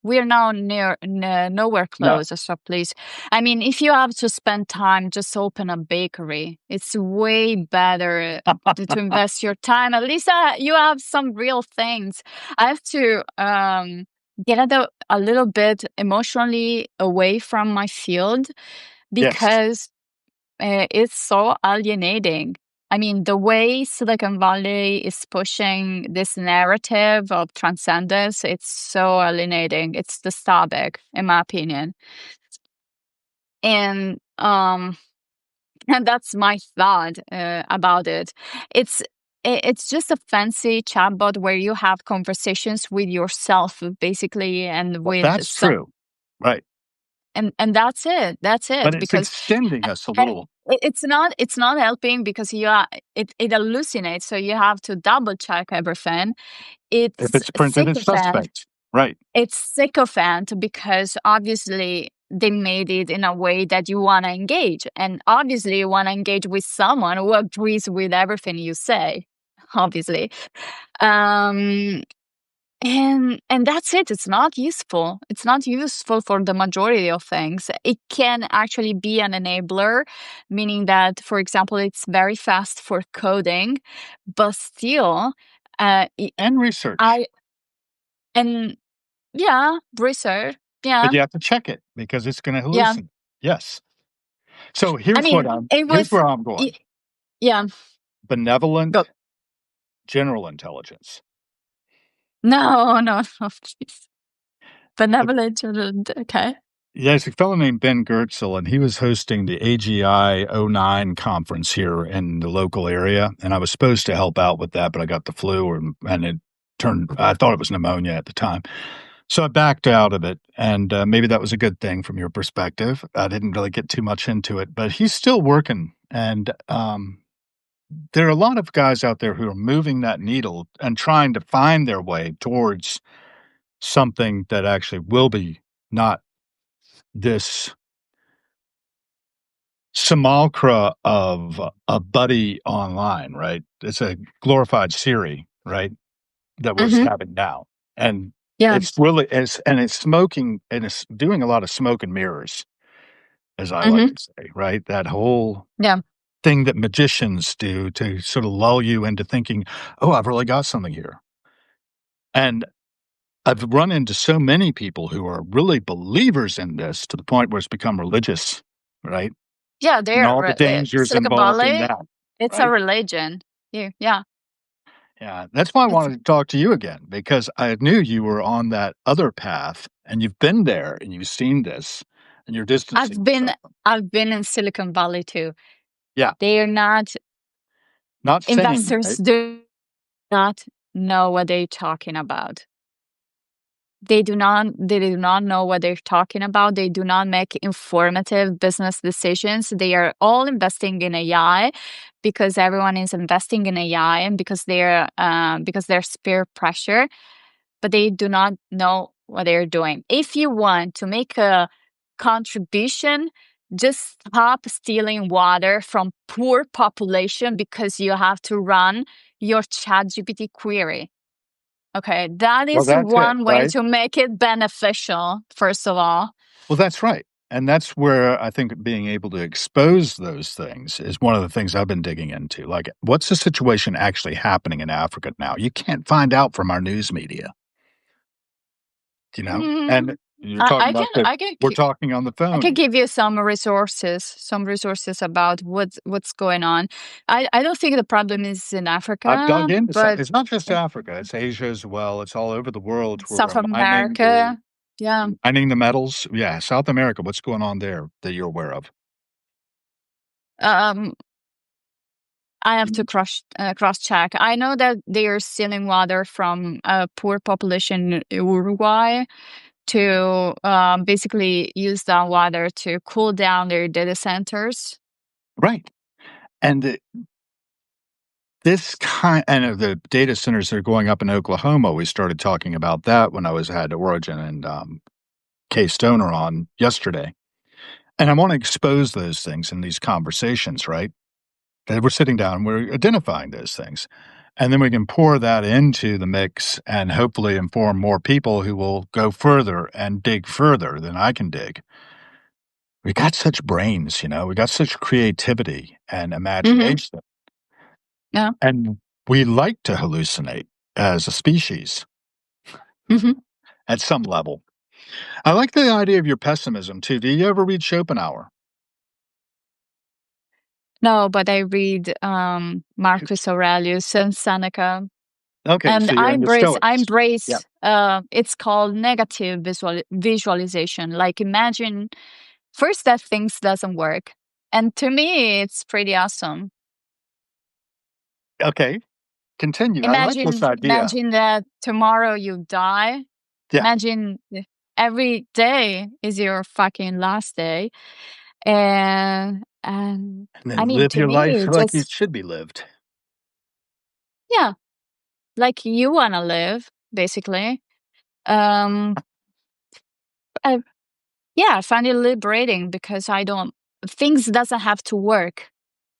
We're now nowhere No. close, so please. I mean, if you have to spend time, just open a bakery. It's way better to invest your time. At least you have some real things. I have to get a little bit emotionally away from my field Yes. because it's so alienating. I mean, the way Silicon Valley is pushing this narrative of transcendence, it's so alienating. It's dystopic, in my opinion. And and that's my thought about it. It's it's just a fancy chatbot where you have conversations with yourself, basically, and Well, with that's some, true. Right. and that's it. That's But it. it's Because extending us a And little it's not helping because it hallucinates, so you have to double check everything. if It's it's printed as sycophant. suspect. Right. It's sycophant because obviously they made it in a way that you want to engage, and obviously you want to engage with someone who agrees with everything you say. Obviously, um, and that's it. It's not useful. It's not useful for the majority of things. It can actually be an enabler, meaning that, for example, it's very fast for coding, but still, uh, i And research. I and yeah, research, But yeah, you have to check it because it's gonna yeah. hallucinate. Yes. So I mean, it here's was, where I'm y- going. yeah. Go. Benevolent general intelligence. No, no, no, please. The Benevolent, okay. There's a fellow named Ben Goertzel, and he was hosting the AGI '09 conference here in the local area, and I was supposed to help out with that, but I got the flu, and it turned I thought it was pneumonia at the time. So I backed out of it, and, maybe that was a good thing from your perspective. I didn't really get too much into it, but he's still working, and, there are a lot of guys out there who are moving that needle and trying to find their way towards something that actually will be not this simulacra of a buddy online, right? It's a glorified Siri, right, that we're Hmm. having now, and Yeah. it's smoking and it's doing a lot of smoke and mirrors, as I like Hmm. to say, right? That whole Yeah. thing that magicians do to sort of lull you into thinking, "Oh, I've really got something here." And I've run into so many people who are really believers in this to the point where it's become religious, right? Yeah, And they're all the dangers Silicon involved in Valley. that, It's a right? religion. Yeah, Yeah, that's why I it's. wanted to talk to you again because I knew you were on that other path and you've been there and you've seen this and you're distancing I've been yourself from I've been in Silicon Valley too. Yeah, They are not not sane, investors right? do not know what they're talking about. They do not know what they're talking about. They do not make informative business decisions. They are all investing in AI because everyone is investing in AI and because there's peer pressure, but they do not know what they're doing. If you want to make a contribution, just stop stealing water from poor population because you have to run your ChatGPT query. Okay, that Well, is that's it, one way right? to make it beneficial, first of all. Well, that's right. And that's where I think being able to expose those things is one of the things I've been digging into. Like, what's the situation actually happening in Africa now? You can't find out from our news media, you know? Mm, And you're I, talking I can about that I can we're talking on the I can phone. give you some resources about what's going on. I don't think the problem is in I've Africa, dug into some but it's not just Africa, it's Asia as well. It's all over the world where South we're mining the America. Yeah. Mining the metals? Yeah, South America, what's going on there that you're aware of? Um, I have to cross check. I know that they are stealing water from a poor population in Uruguay to basically use that water to cool down their data centers. Right. And this kind and the data centers that are going up in Oklahoma, we started talking about that when I had Origin and K Stoner on yesterday. And I want to expose those things in these conversations, right? That we're sitting down, we're identifying those things. And then we can pour that into the mix and hopefully inform more people who will go further and dig further than I can dig. We got such brains, we got such creativity and Hmm. imagination. Yeah. And we like to hallucinate as a species Hmm. at some level. I like the idea of your pessimism too. Do you ever read Schopenhauer? No, but I read Marcus Aurelius and Seneca, Okay, and so you're into I Stoics. Yeah. embrace. It's called negative visualization. Like imagine first that things doesn't work, and to me, it's pretty awesome. Okay, continue. I like this idea. Imagine that tomorrow you die. Yeah. Imagine every day is your fucking last day, and And I then mean live to your life me, like it just should be lived. yeah, like you wanna live, basically. Um, I, yeah, I find it liberating because I don't things doesn't have to work.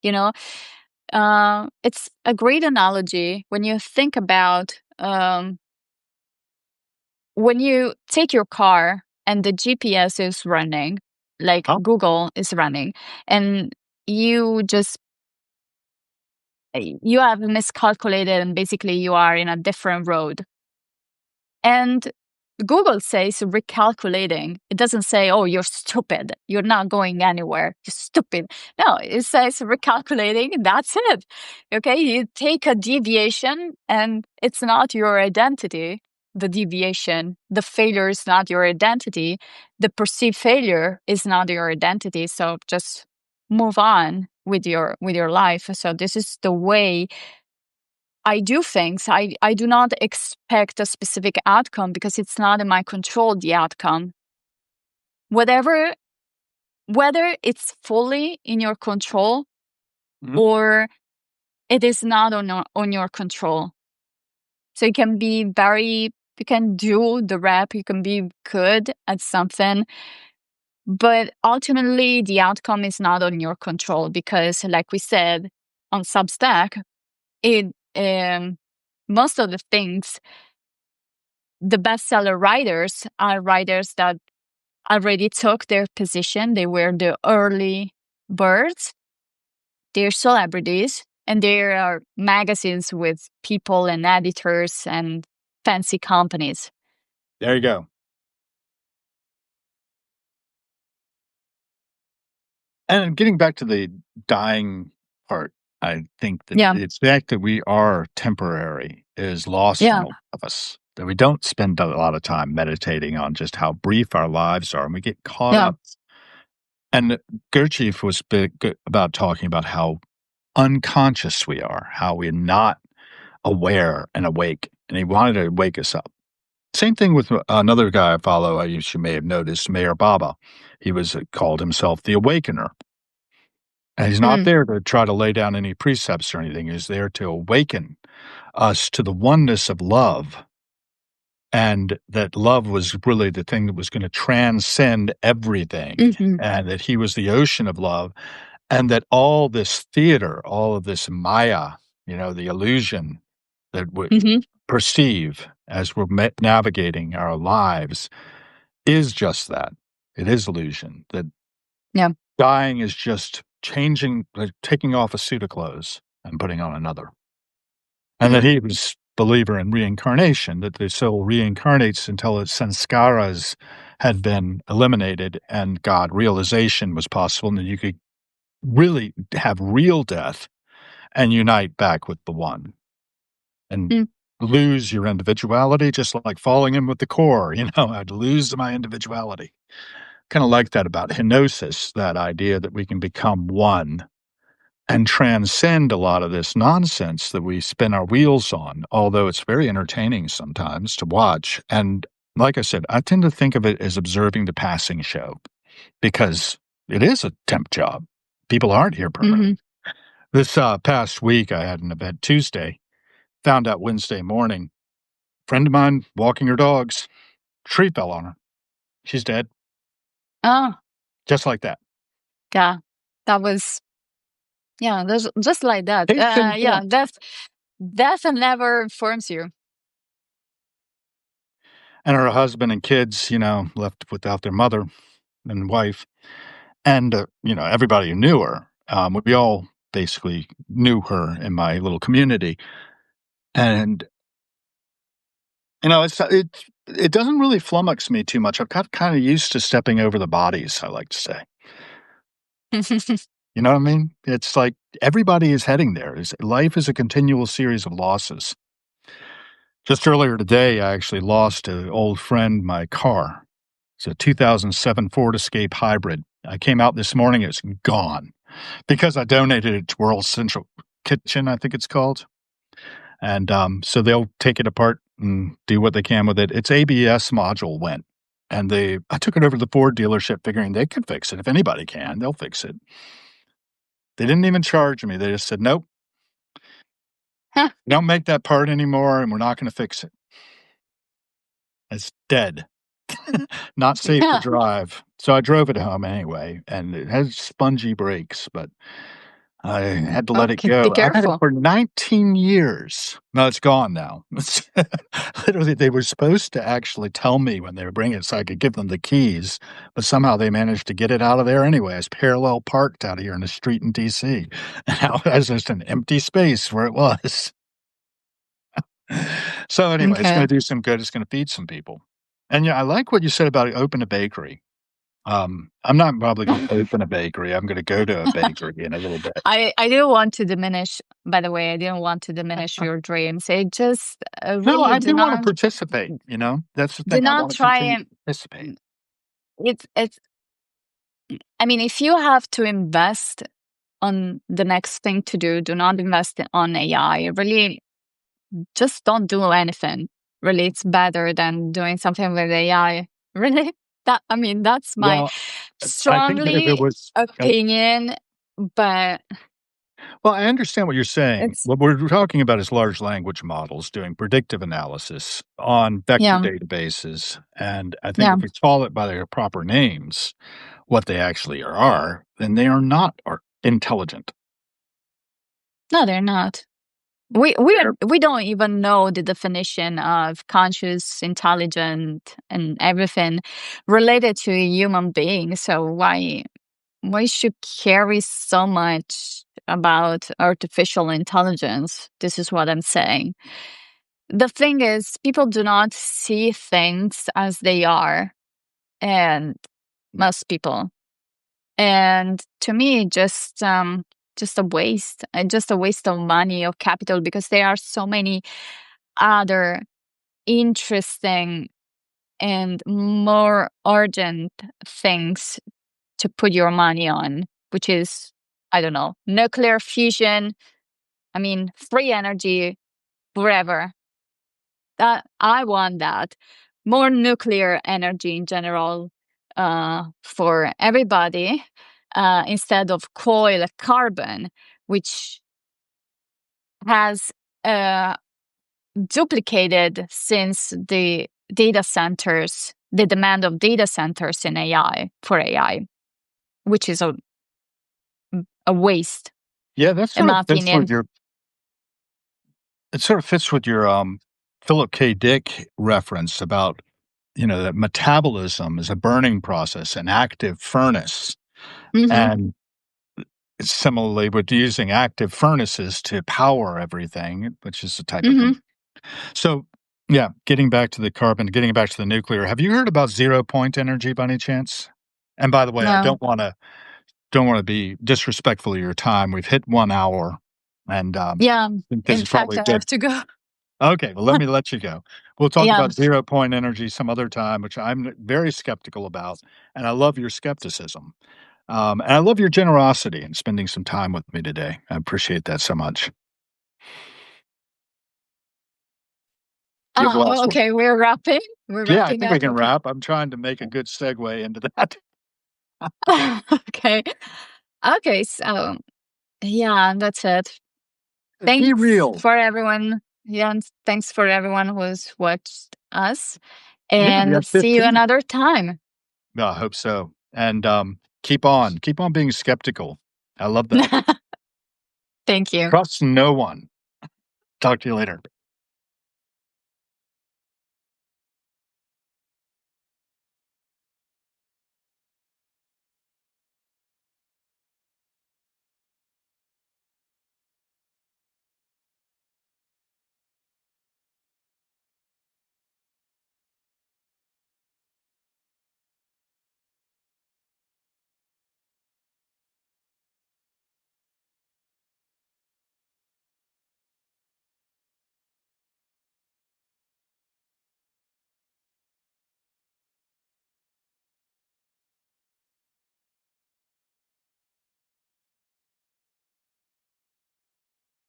You know, it's a great analogy when you think about when you take your car and the GPS is running, like Huh? Google is running, and you just you have miscalculated and basically you are in a different road. And Google says recalculating. It doesn't say, oh, you're stupid. You're not going anywhere. You're stupid. No, it says recalculating. And that's it. Okay. You take a deviation and it's not your identity. The deviation, the failure is not your identity. The perceived failure is not your identity. So just move on with your life. So this is the way I do things. I do not expect a specific outcome because it's not in my control, the outcome. Whatever, whether it's fully in your control Mhm. or it is not on your control. So you can do the rep, you can be good at something, but ultimately the outcome is not on your control because, like we said on Substack, it most of the things the bestseller writers are writers that already took their position. They were the early birds. They're celebrities, and there are magazines with people and editors and fancy companies. There you go. And getting back to the dying part, I think that Yeah, it's the fact that we are temporary is lost on yeah, a lot of us. That we don't spend a lot of time meditating on just how brief our lives are, and we get caught yeah. up. And Gurdjieff was big about talking about how unconscious we are, how we're not aware and awake, and he wanted to wake us up. Same thing with another guy I follow. You may have noticed, Mayor Baba. He was called himself the Awakener. And he's not Mm, there to try to lay down any precepts or anything. He's there to awaken us to the oneness of love. And that love was really the thing that was going to transcend everything. hmm, And that he was the ocean of love. And that all this theater, all of this Maya, the illusion that we hmm. perceive as we're navigating our lives is just that. It is illusion. That Yeah. dying is just changing, like taking off a suit of clothes and putting on another. And that Mm, he was believer in reincarnation, that the soul reincarnates until its sanskaras had been eliminated and God realization was possible, and that you could really have real death and unite back with the one. And mm. lose your individuality, just like falling in with the core, I'd lose my individuality. Kinda like that about hypnosis, that idea that we can become one and transcend a lot of this nonsense that we spin our wheels on, although it's very entertaining sometimes to watch, and like I said, I tend to think of it as observing the passing show because it is a temp job. People aren't here permanently. Mhm. This, past week, I had an event Tuesday, found out Wednesday morning, friend of mine walking her dogs, tree fell on her. She's dead, Oh, just like that. yeah. That was yeah, that's just like that. Case in Yeah, point. death never informs you. And her husband and kids, left without their mother and wife. And, everybody who knew her, we all basically knew her in my little community. And, it doesn't really flummox me too much. I've got kinda used to stepping over the bodies, I like to say. You know what I mean? It's like everybody is heading there. Life is a continual series of losses. Just earlier today, I actually lost an old friend, my car. It's a 2007 Ford Escape Hybrid. I came out this morning, it's gone because I donated it to World Central Kitchen, I think it's called. And so they'll take it apart and do what they can with it. Its ABS module went. And I took it over to the Ford dealership figuring they could fix it. If anybody can, they'll fix it. They didn't even charge me. They just said, nope, Huh, we don't make that part anymore and we're not going to fix it. It's dead. Not safe to yeah. drive. So I drove it home anyway, and it has spongy brakes, but I had to let it Okay, be go. I've had it careful. for 19 years. No, it's gone now. Literally, they were supposed to actually tell me when they were bringing it so I could give them the keys, but somehow they managed to get it out of there anyway. It's parallel parked out here in the street in DC. Now there's just an empty space where it was. So anyway, it's gonna Okay. do some good. It's gonna feed some people. And yeah, I like what you said about open a bakery. I'm not probably gonna open a bakery. I'm gonna go to a bakery in a little bit. I didn't want to diminish, by the way, I didn't want to diminish your dreams. It just No, really I do wanna participate. That's the do thing. I not wanna try continue to and participate. it's I mean, if you have to invest on the next thing to do, do not invest on AI. Really, just don't do anything. Really, it's better than doing something with AI. Really, I mean, that's my Well, I think that if it strongly was opinion, but well, I understand what you're saying. it's What we're talking about is large language models doing predictive analysis on vector yeah, databases, and I think yeah. if we call it by their proper names, what they actually are, then they are not intelligent. No, they're not. They're We don't even know the definition of conscious, intelligent, and everything related to a human being. So why should carry so much about artificial intelligence? This is what I'm saying. The thing is, people do not see things as they are, and most people. And to me, just a waste of money, of capital, because there are so many other interesting and more urgent things to put your money on, which is, I don't know, nuclear fusion. I mean, free energy forever. That I want that. More nuclear energy in general for everybody instead of coal carbon, which has uh, duplicated since the demand of data centers in AI for AI, which is a waste, yeah, that in sort of my fits with opinion. your it sort of fits with your, Philip K. Dick reference about, that metabolism is a burning process, an active furnace, Hmm. and similarly with using active furnaces to power everything, which is a type of Hmm. so, yeah, getting back to the carbon, getting back to the nuclear, have you heard about zero point energy by any chance? And by the way, I No. don't wanna be disrespectful of your time. We've hit 1 hour, and, Yeah. I think this In is fact, probably a I have good to go. Okay, well, let me let you go. We'll talk Yeah. about zero point energy some other time, which I'm very skeptical about, and I love your skepticism. And I love your generosity in spending some time with me today. I appreciate that so much. Do you have the Oh, last word? okay. We're wrapping. We're Yeah, I wrapping think we up. can Okay. wrap. I'm trying to make a good segue into that. Okay. Okay. So, yeah, that's it. Be Thanks real. for everyone. Yeah, and thanks for everyone who's watched us. Yeah, we And have see you 15. another time. No, I hope so. And keep on being skeptical. I love that. Thank you. Trust no one. Talk to you later.